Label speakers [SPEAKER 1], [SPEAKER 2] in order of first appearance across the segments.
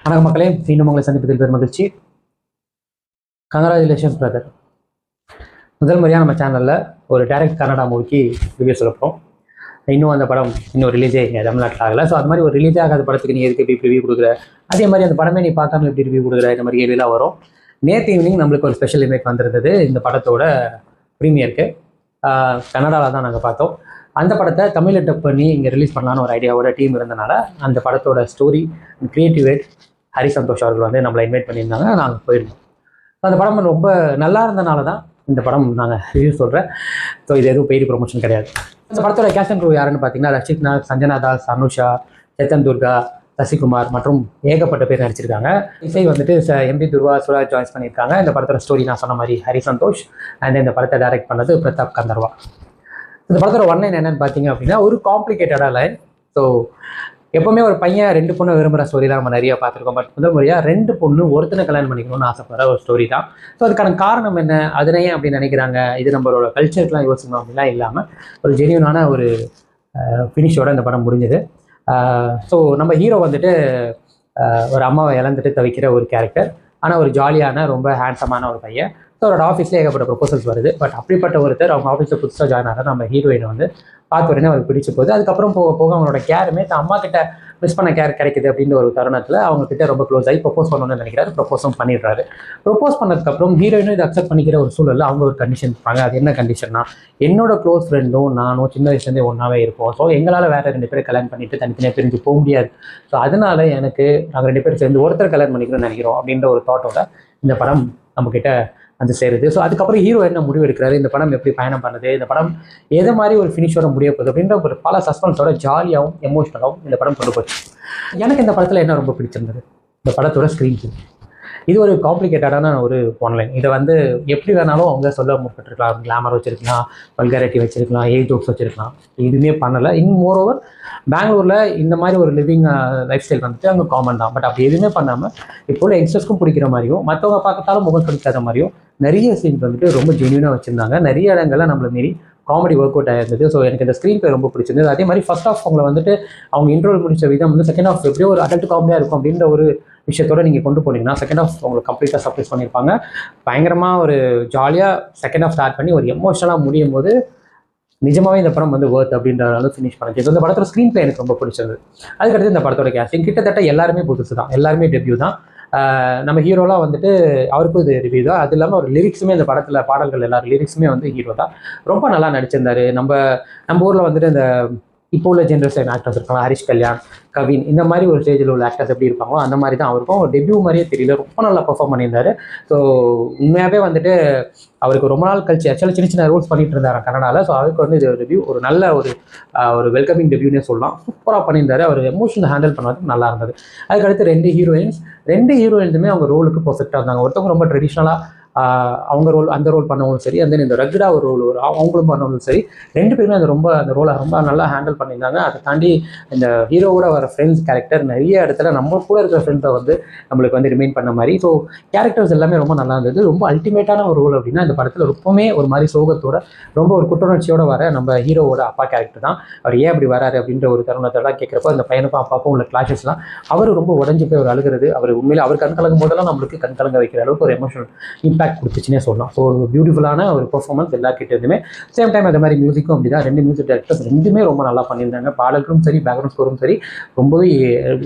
[SPEAKER 1] வணக்கம் மக்களே, மீண்டும் உங்களை சந்திப்பதில் பெரும் மகிழ்ச்சி. Congratulations brother. முதல் முறையாக நம்ம சேனலில் ஒரு டைரக்ட் கன்னடா மூவிக்கு ரிவ்யூ சொல்லப்போம். இன்னும் அந்த படம் இன்னும் ரிலீஸே இங்கே தமிழ்நாட்டில் ஆகலை. ஸோ அது மாதிரி ஒரு ரிலீஸ் ஆகாத படத்துக்கு நீ எதுக்கு எப்படி ரிவ்யூ கொடுக்குற, அதே மாதிரி அந்த படமே நீ பார்க்காம எப்படி ரிவ்யூ கொடுக்குற, இந்த மாதிரி கேள்வியெல்லாம் வரும். நேற்று ஈவினிங் நம்மளுக்கு ஒரு ஸ்பெஷல் இமேஜ் வந்திருந்தது இந்த படத்தோட ப்ரீமியருக்கு. கன்னடாவில் தான் நாங்கள் பார்த்தோம். அந்த படத்தை தமிழில் டப் பண்ணி இங்கே ரிலீஸ் பண்ணலான்னு ஒரு ஐடியாவோட டீம் இருந்தனால அந்த படத்தோட ஸ்டோரி கிரியேட்டிவ் ஹரி சந்தோஷ் அவர்கள் வந்து நம்மளை இன்வைட் பண்ணியிருந்தாங்க. நாங்கள் போயிருந்தோம். அந்த படம் ரொம்ப நல்லா இருந்தனால தான் இந்த படம் நாங்கள் ரிவ்யூ சொல்கிறேன். ஸோ இது எதுவும் பெய்டு ப்ரொமோஷன் கிடையாது. இந்த படத்தோட கேஸ்ட் அண்ட் க்ரூ யாருன்னு பார்த்தீங்கன்னா ரஷித் நாக், சஞ்சனா தாஸ், அனுஷா, சேத்தன் துர்கா, சசிகுமார் மற்றும் ஏகப்பட்ட பேர் நடிச்சிருக்காங்க. இசை வந்துட்டு எம்பி துர்வா, சுராஜ் சாய்ஸ் பண்ணியிருக்காங்க. இந்த படத்தோட ஸ்டோரி நான் சொன்ன மாதிரி ஹரி சந்தோஷ். அண்ட் இந்த படத்தை டைரக்ட் பண்ணது பிரதாப் கந்தர்வா. இந்த படத்தோட ஒன்லைன் என்னன்னு பார்த்தீங்க அப்படின்னா ஒரு காம்ப்ளிகேட்டடாக லைன். ஸோ எப்போவுமே ஒரு பையன் 2 பொண்ணு விரும்புகிற ஸ்டோரி தான் நம்ம நிறைய பார்த்துருக்கோம். பட் முதல் முறையாக 2 பொண்ணு ஒருத்தனை கல்யாணம் பண்ணிக்கணும்னு ஆசைப்படுற ஒரு ஸ்டோரி தான். ஸோ அதுக்கான காரணம் என்ன, அதனையே அப்படி நினைக்கிறாங்க, இது நம்மளோட கல்ச்சருக்குலாம் யோசிக்கணும் அப்படிலாம் இல்லாமல் ஒரு ஜெனியூனான ஒரு ஃபினிஷோட இந்த படம் முடிஞ்சது. ஸோ நம்ம ஹீரோ வந்துட்டு ஒரு அம்மாவை இழந்துட்டு தவிக்கிற ஒரு கேரக்டர். ஆனால் ஒரு ஜாலியான ரொம்ப ஹேண்ட்ஸமான ஒரு பையன். ஸோ அவரோட ஆஃபீஸ்லேயே ஏகப்பட்ட ப்ரொபோசல்ஸ் வருது. பட் அப்படிப்பட்ட ஒருத்தர் அவங்க ஆஃபீஸில் புதுசாக ஜாயின் ஆக நம்ம ஹீரோயினை வந்து பார்த்து உடனே அவருக்கு பிடிச்சி போகுது. அதுக்கப்புறம் போக போக அவங்களோட கேருமே அம்மா கிட்ட மிஸ் பண்ண கேர் கிடைக்குது அப்படின்ற ஒரு தருணத்தில் அவங்க கிட்ட ரொம்ப க்ளோஸ் ஆகி ப்ரொப்போஸ் பண்ணணும்னு நினைக்கிறாரு. ப்ரொப்போஸும் பண்ணிடுறாரு. ப்ரொப்போஸ் பண்ணதுக்கப்புறம் ஹீரோயினும் இதை அக்செப்ட் பண்ணிக்கிற ஒரு சூழலில் அவங்க ஒரு கண்டிஷன் இருப்பாங்க. அது என்ன கண்டிஷன்னா, என்னோட க்ளோஸ் ஃப்ரெண்டும் நானும் சின்ன வயசுலேருந்தே ஒன்றாவே இருப்போம். ஸோ எங்களால் வேறு 2 பேரை கல்யாணம் பண்ணிட்டு தனித்தனியாக பிரிஞ்சு போக முடியாது. ஸோ அதனால எனக்கு நாங்கள் 2 பேரும் சேர்ந்து ஒருத்தர் கல்யாணம் பண்ணிக்கணும்னு நினைக்கிறோம் அப்படின்ற ஒரு தாட்டோட இந்த படம் நம்மக்கிட்ட வந்து சேருது. ஸோ அதுக்கப்புறம் ஹீரோ என்ன முடிவு எடுக்கிறாரு, இந்த படம் எப்படி பயணம் பண்ணுது, இந்த படம் எது மாதிரி ஒரு ஃபினிஷோட முடிய போகுது அப்படின்ற ஒரு பல சஸ்பென்ஸோட ஜாலியாகவும் எமோஷனலாகவும் இந்த படம் கொண்டு போச்சு. எனக்கு இந்த படத்தில் என்ன ரொம்ப பிடிச்சிருந்தது, இந்த படத்தோட ஸ்க்ரீன் பிளே. இது ஒரு காம்ப்ளிகேட்டடான ஒரு ஒன்லைன். இதை வந்து எப்படி வேணாலும் அவங்க சொல்ல முற்பட்டுருக்கலாம். கிளாமர் வச்சுருக்கலாம், வல்காரிட்டி வச்சுருக்கலாம், ஏஜ் ஜோக்ஸ் வச்சுருக்கலாம். எதுவுமே பண்ணலை. மோரோவர் பெங்களூரில் இந்த மாதிரி ஒரு லிவிங் லைஃப் ஸ்டைல் வந்துட்டு அங்கே காமன் தான். பட் அப்படி எதுவுமே பண்ணாமல் இப்போ உள்ள யங்ஸ்டர்ஸ்க்கும் பிடிக்கிற மாதிரியும் மற்றவங்க பார்க்கத்தாலும் முகம் பிடிக்காத மாதிரியும் நிறைய சீன்ஸ் வந்துட்டு ரொம்ப ஜென்யூனாக வச்சுருந்தாங்க. நிறைய இடங்கள்ல நம்மளை மீறி காமெடி ஒர்க் அவுட் ஆயிருந்தது. ஸோ எனக்கு இந்த ஸ்க்ரீன் பிளே ரொம்ப பிடிச்சிருந்தது. அதே மாதிரி ஃபர்ஸ்ட் ஆஃப் அவங்களை வந்துட்டு அவங்க இன்ட்ரோல் முடிச்ச விதம் வந்து செகண்ட் ஆஃப் எப்படியோ ஒரு அடல்ட் காமெடியாக இருக்கும் அப்படின்ற ஒரு விஷயத்தோட நீங்கள் கொண்டு போனீங்கன்னா செகண்ட் ஆஃப் உங்களுக்கு கம்ப்ளீட்டாக சர்ப்ரைஸ் பண்ணியிருப்பாங்க. பயங்கரமாக ஒரு ஜாலியாக செகண்ட் ஆஃப் ஸ்டார்ட் பண்ணி ஒரு எமோஷனலாக முடியும் போது நிஜமாவே இந்த படம் வந்து ஒர்த் அப்படின்றதால ஃபினிஷ் பண்ணிச்சு. இந்த படத்தோட ஸ்க்ரீன் பிளே எனக்கு ரொம்ப பிடிச்சது. அதுக்கடுத்து இந்த படத்தோட கேஸ்டிங் கிட்டத்தட்ட எல்லாருமே புதுசு தான், எல்லாருமே டெபியூ தான். நம்ம ஹீரோலாம் வந்துட்டு அவருக்கும் இது ரிவ்யூ தான். அது இல்லாமல் ஒரு லிரிக்ஸுமே இந்த படத்தில் பாடல்கள் எல்லாரும் லிரிக்ஸுமே வந்து ஹீரோ தான். ரொம்ப நல்லா நடிச்சிருந்தாரு. நம்ம ஊரில் வந்துட்டு இந்த இப்போ உள்ள ஜென்ரேஷன் ஆக்டர்ஸ் இருக்காங்க, ஹரிஷ் கல்யாண், கவின், இந்த மாதிரி ஒரு ஸ்டேஜில் உள்ள ஆக்டர்ஸ் எப்படி இருப்பாங்களோ அந்த மாதிரி தான் அவருக்கும் ஒரு டெபியூ மாதிரியே தெரியல. ரொம்ப நல்லா பெர்ஃபார்ம் பண்ணியிருந்தாரு. ஸோ உண்மையாகவே வந்துட்டு அவருக்கு ரொம்ப நாள் கழிச்சு ஆக்சுவலாக சின்ன சின்ன ரோல்ஸ் பண்ணிட்டு இருந்தார் கன்னடாவில். ஸோ அதுக்கு வந்து இது ரிவ்யூ ஒரு நல்ல ஒரு வெல்கமிங் டெபியூனே சொல்லலாம். சூப்பராக பண்ணியிருந்தாரு. அவர் எமோஷனை ஹேண்டில் பண்ணுறதுக்கு நல்லா இருந்தது. அதுக்கடுத்து 2 ஹீரோயின்ஸுமே அவங்க ரோலுக்கு பர்ஃபெக்டாக இருந்தாங்க. ஒருத்தவங்க ரொம்ப ட்ரெடிஷ்னலாக அவங்க அந்த ரோல் பண்ணவும் சரி, அந்த இந்த ரக்டாக ஒரு ரோல் அவங்களும் பண்ணவும் சரி, 2 பேருமே அந்த ரோலை ரொம்ப நல்லா ஹேண்டில் பண்ணியிருந்தாங்க. அதை தாண்டி இந்த ஹீரோவோட வர ஃப்ரெண்ட்ஸ் கேரக்டர் நிறைய இடத்துல நம்ம கூட இருக்கிற ஃப்ரெண்ட்ஸை வந்து நம்மளுக்கு வந்து ரிமைன் பண்ண மாதிரி. ஸோ கேரக்டர்ஸ் எல்லாமே ரொம்ப நல்லா இருந்தது. ரொம்ப அல்டிமேட்டான ஒரு ரோல் அப்படின்னா இந்த படத்தில் ரொம்பவுமே ஒரு மாதிரி சோகத்தோட ரொம்ப ஒரு குற்றுணர்ச்சியோட வர நம்ம ஹீரோவோட அப்பா கேரக்டர் தான். அவர் ஏன் அப்படி வராரு அப்படின்ற ஒரு தருணத்தெல்லாம் கேட்குறப்போ அந்த பையனுக்கும் அப்பாவுக்கும் உள்ள கிளாஷஸ்லாம் அவர் ரொம்ப உடஞ்சி போய் ஒரு அழுகிறது. அவர் உண்மையிலே அவர் கண் கலங்கும் போதெல்லாம் நம்மளுக்கு கண் கலங்க வைக்கிற அளவுக்கு ஒரு எமோஷனல் இம்பாக்ட் கொடுத்துச்சுன்னே சொல்லலாம். ஸோ ஒரு பியூட்டிஃபுல்லான ஒரு பெர்ஃபார்மன்ஸ் எல்லாருக்கிட்ட இருந்துமே. சேம் டைம் அந்த மாதிரி மியூசிக்கும் அப்படி தான். 2 மியூசிக் டைரக்டர்ஸ் 2மே ரொம்ப நல்லா பண்ணியிருந்தாங்க. பாடல்களும் சரி, பேக்ரவுண்ட் ஸ்கோரும் சரி, ரொம்பவே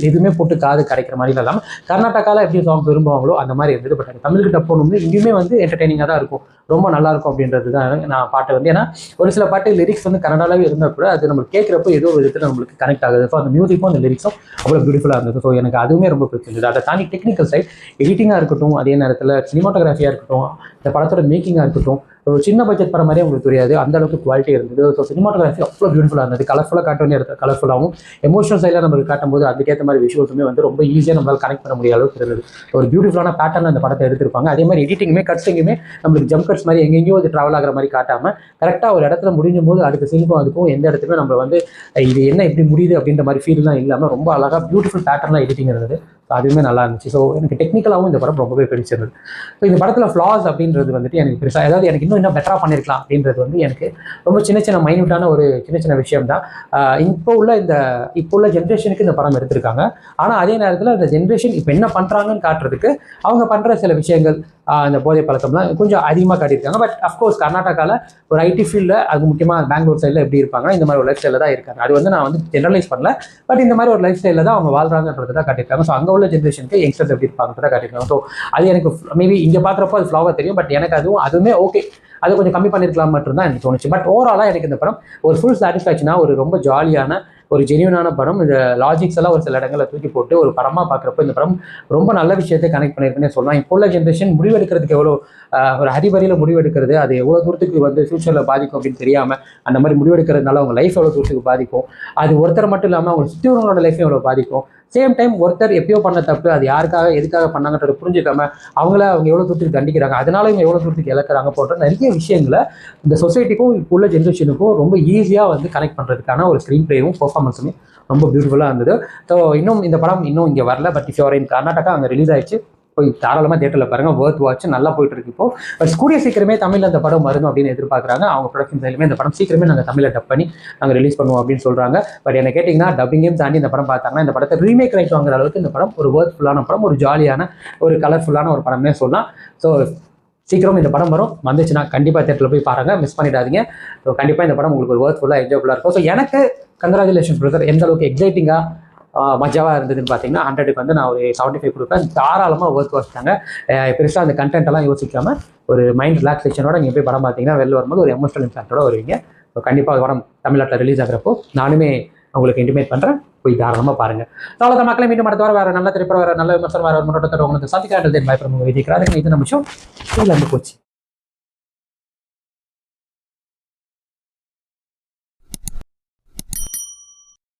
[SPEAKER 1] எதுவுமே போட்டு காது கிடைக்கிற மாதிரி இல்லாமல் கர்நாடகாவில் எப்படி சாங்ஸ் விரும்புவாங்களோ அந்த மாதிரி இருந்தது. பட் தமிழுக்கு டப்போன்னு இங்கேயுமே வந்து என்டர்டெய்னிங்காக தான் இருக்கும், ரொம்ப நல்லா இருக்கும் அப்படின்றது தான் நான் பாட்டு வந்து. ஏன்னா ஒரு சில பாட்டு லிரிக்ஸ் வந்து கன்னடாவே இருந்தால் கூட அது நம்ம கேட்குறப்போ ஏதோ ஒரு விதத்தில் நம்மளுக்கு கனெக்ட் ஆகுது. ஸோ அந்த மியூசிக்கும் அந்த லிரிக்ஸும் அவ்வளோ பியூட்டிஃபுல்லாக இருந்தது. ஸோ எனக்கு அதுவுமே ரொம்ப பிடிச்சிருந்தது. அதை தாண்டி டெக்னிக்கல் சைட் எடிட்டிங்காக இருக்கட்டும், அதே நேரத்தில் சினிமாட்டோகிராஃபியாக இருக்கட்டும், இந்த படத்தோட மேக்கிங்காக இருக்கட்டும், ஒரு சின்ன பட்ஜெட் படம் மாதிரியே உங்களுக்கு தெரியாது, அந்த அளவுக்கு குவாலிட்டி இருந்தது. ஸோ சினிமாட்டோகிராஃபி அவ்வளோ பியூட்டிஃபுல்லாக இருந்தது. கலர்ஃபுல்லாக காட்ட வேண்டிய இடத்துல கலர்ஃபுல்லாகவும், எமோஷனல் சைடில் நம்மளுக்கு காட்டும்போது அதுக்கேற்ற மாதிரி விஷுவல்ஸுமே வந்து ரொம்ப ஈஸியாக நம்மளால் கனெக்ட் பண்ண முடியாத அளவுக்கு இருந்தது. ஒரு பியூட்டிஃபுல்லான பேட்டர்ன் அந்த படத்தை எடுத்திருப்பாங்க. அதே மாதிரி எடிட்டிங்குமே கட்ஸிங்குமே நம்மளுக்கு ஜம்ப் கட்ஸ் மாதிரி எங்கெங்கேயோ அது ட்ராவல் ஆகிற மாதிரி காட்டாமல் கரெக்டாக ஒரு இடத்துல முடியும் போது அடுத்த சீனுக்கும் அதுக்கும் எந்த இடத்துலையுமே நம்ம வந்து இது என்ன எப்படி முடியுது அப்படின்ற மாதிரி ஃபீல்லாம் இல்லாமல் ரொம்ப அழகாக பியூட்டிஃபுல் பேட்டர்னாக எடிட்டிங் இருந்தது. அதுவுமே நல்லா இருந்துச்சு. ஸோ எனக்கு டெக்னிக்கலாகவும் இந்த படம் ரொம்பவே பிடிச்சிருந்தது. ஸோ இந்த படத்தில் ஃப்ளாஸ் அப்படின்றது வந்துட்டு எனக்கு பெருசாக, அதாவது எனக்கு இன்னும் இன்னும் பெட்டராக பண்ணியிருக்கலாம் அப்படின்றது வந்து எனக்கு ரொம்ப சின்ன மைன்யூட்டான ஒரு சின்ன விஷயம் தான். இப்போ உள்ள ஜென்ரேஷனுக்கு இந்த படம் எடுத்திருக்காங்க. ஆனால் அதே நேரத்தில் அந்த ஜென்ரேஷன் இப்போ என்ன பண்ணுறாங்கன்னு காட்டுறதுக்கு அவங்க பண்ணுற சில விஷயங்கள், இந்த போதை பழக்கம்லாம் கொஞ்சம் அதிகமாக காட்டியிருக்காங்க. பட் அஃப்கோர்ஸ் கர்நாடகாவில் ஒரு ஐடி ஃபீல்டில், அது முக்கியமாக பெங்களூர் சைடில் எப்படி இருப்பாங்கன்னா இந்த மாதிரி ஒரு லைஃப் ஸ்டைலில் தான் இருக்காங்க. அது வந்து நான் வந்து ஜெனரலைஸ் பண்ணல, பட் இந்த மாதிரி ஒரு லைஃப் ஸ்டைலில் தான் அவங்க வாழ்றாங்கன்றது தான் காட்டியிருக்காங்க. ஸோ அங்கே உள்ள ஜென்ரேஷனுக்கு யங்ஸ்டர்ஸ் எப்படி இருப்பாங்கன்றத காட்டியிருக்காங்க. ஸோ அது எனக்கு மேபி இங்கே பார்க்குறப்போ அது ஃப்ளாவாக தெரியும், பட் எனக்கு அதுவுமே ஓகே, அது கொஞ்சம் கம்மி பண்ணியிருக்கலாம் மட்டும் தான் எனக்கு தோணுச்சு. பட் ஓவராலாக எனக்கு இந்த படம் ஒரு ஃபுல் சாட்டிஸ்ஃபேக்ஷனாக, ஒரு ரொம்ப ஜாலியான ஒரு ஜெனியூனான படம். இந்த லாஜிக்ஸ் எல்லாம் ஒரு சில இடங்களில் தூக்கி போட்டு ஒரு படமாக பார்க்குறப்போ இந்த படம் ரொம்ப நல்ல விஷயத்தை கனெக்ட் பண்ணியிருக்குன்னு சொல்லலாம். இப்போ உள்ள ஜென்ரேஷன் முடிவெடுக்கிறதுக்கு எவ்வளோ ஒரு ஹரிபரியில் முடிவெடுக்கிறது, அது எவ்வளோ தூரத்துக்கு வந்து ஃபியூச்சரில் பாதிக்கும் அப்படின்னு தெரியாமல் அந்த மாதிரி முடிவெடுக்கிறதுனால அவங்க லைஃப் எவ்வளோ தூரத்துக்கு பாதிக்கும், அது ஒருத்தர் மட்டும் இல்லாமல் அவங்க சுற்றிவங்களோட லைஃபையும் எவ்வளோ பாதிக்கும். சேம் டைம் ஒருத்தர் எப்பயோ பண்ண தப்பு அது யாருக்காக எதுக்காக பண்ணாங்கன்றதை புரிஞ்சுக்காம அவங்க எவ்வளோ தூரத்துக்கு தண்டிக்கிறாங்க, அதனால இவங்க எவ்வளோ தூரத்துக்கு இழக்கிறாங்க போன்ற நிறைய விஷயங்களை இந்த சொசைட்டிக்கும் இப்போ உள்ள ஜென்ரேஷனுக்கும் ரொம்ப ஈஸியாக வந்து கனெக்ட் பண்ணுறதுக்கான ஒரு ஸ்க்ரீன் பிளேயும் பெர்ஃபார்மன்ஸுமே ரொம்ப பியூட்டிஃபுல்லாக இருந்தது. ஸோ இந்த படம் இன்னும் இங்கே வரல, பட் இஃப் யூஆர் இன் கர்நாடகா அங்கே ரிலீஸ் ஆயிடுச்சு, போய் தாராளமாக தேட்டரில் பாருங்கள், வொர்த் வாட்ச், நல்லா போயிட்டு இருக்கு இப்போ. பட் கூடிய சீக்கிரமே தமிழில் அந்த படம் வரும் அப்படின்னு எதிர்பார்க்குறாங்க. அவங்க ப்ரொடக்ஷன் சைடுமே இந்த படம் சீக்கிரமே நாங்கள் தமிழில் டப் பண்ணி நாங்கள் ரிலீஸ் பண்ணுவோம் அப்படின்னு சொல்கிறாங்க. பட் என்ன கேட்டிங்கன்னா டப்பிங்கையும் தாண்டி இந்த படம் பார்த்தாங்கன்னா இந்த படத்தை ரீமேக் ரைட் வாங்குற அளவுக்கு இந்த படம் ஒரு வொர்த்ஃபுல்லான படம், ஒரு ஜாலியான ஒரு கலர்ஃபுல்லான ஒரு படம்னே சொல்லலாம். ஸோ சீக்கிரம் இந்த படம் வந்துச்சுன்னா கண்டிப்பாக தேட்டரில் போய் பாருங்கள், மிஸ் பண்ணிடாதீங்க. ஸோ கண்டிப்பாக இந்த படம் உங்களுக்கு ஒரு வொர்த்ஃபுல்லாக என்ஜாய்ஃபுல்லாக இருக்கும். ஸோ எனக்கு கங்க்ராச்சுலேஷன் பிரதர், எந்த அளவுக்கு எக்ஸைட்டிங்காக மஜாவாக இருந்ததுன்னு பார்த்தீங்கன்னா 100க்கு வந்து நான் ஒரு 75 கொடுப்பேன். தாராளமாக ஒர்க் வச்சுட்டாங்க. பெருசாக அந்த கண்டென்ட் எல்லாம் யோசிக்காமல் ஒரு மைண்ட் ரிலாக்ஸேஷனோட நீங்கள் போய் படம் பார்த்தீங்கன்னா வெளில வரும்போது ஒரு எமோஷனல் இம்பாக்டோட வருவீங்க. ஸோ கண்டிப்பாக படம் தமிழ்நாட்டில் ரிலீஸ் ஆகிறப்போ நானுமே உங்களுக்கு இன்டிமேட் பண்ணுறேன், போய் தாராளமாக பாருங்கள். அவ்வளோ மக்களை மீண்டும் அடுத்த வாரம் வேறு நல்ல திரைப்படம், வேறு நல்ல விமர்சனம், வேறு ஒரு முன்னோட்டத்தோட உங்களுக்கு சந்திக்கிறார்கள். பயப்பட விதிக்கிறாங்க. இது நம்ம ஷோ இதில் போச்சு.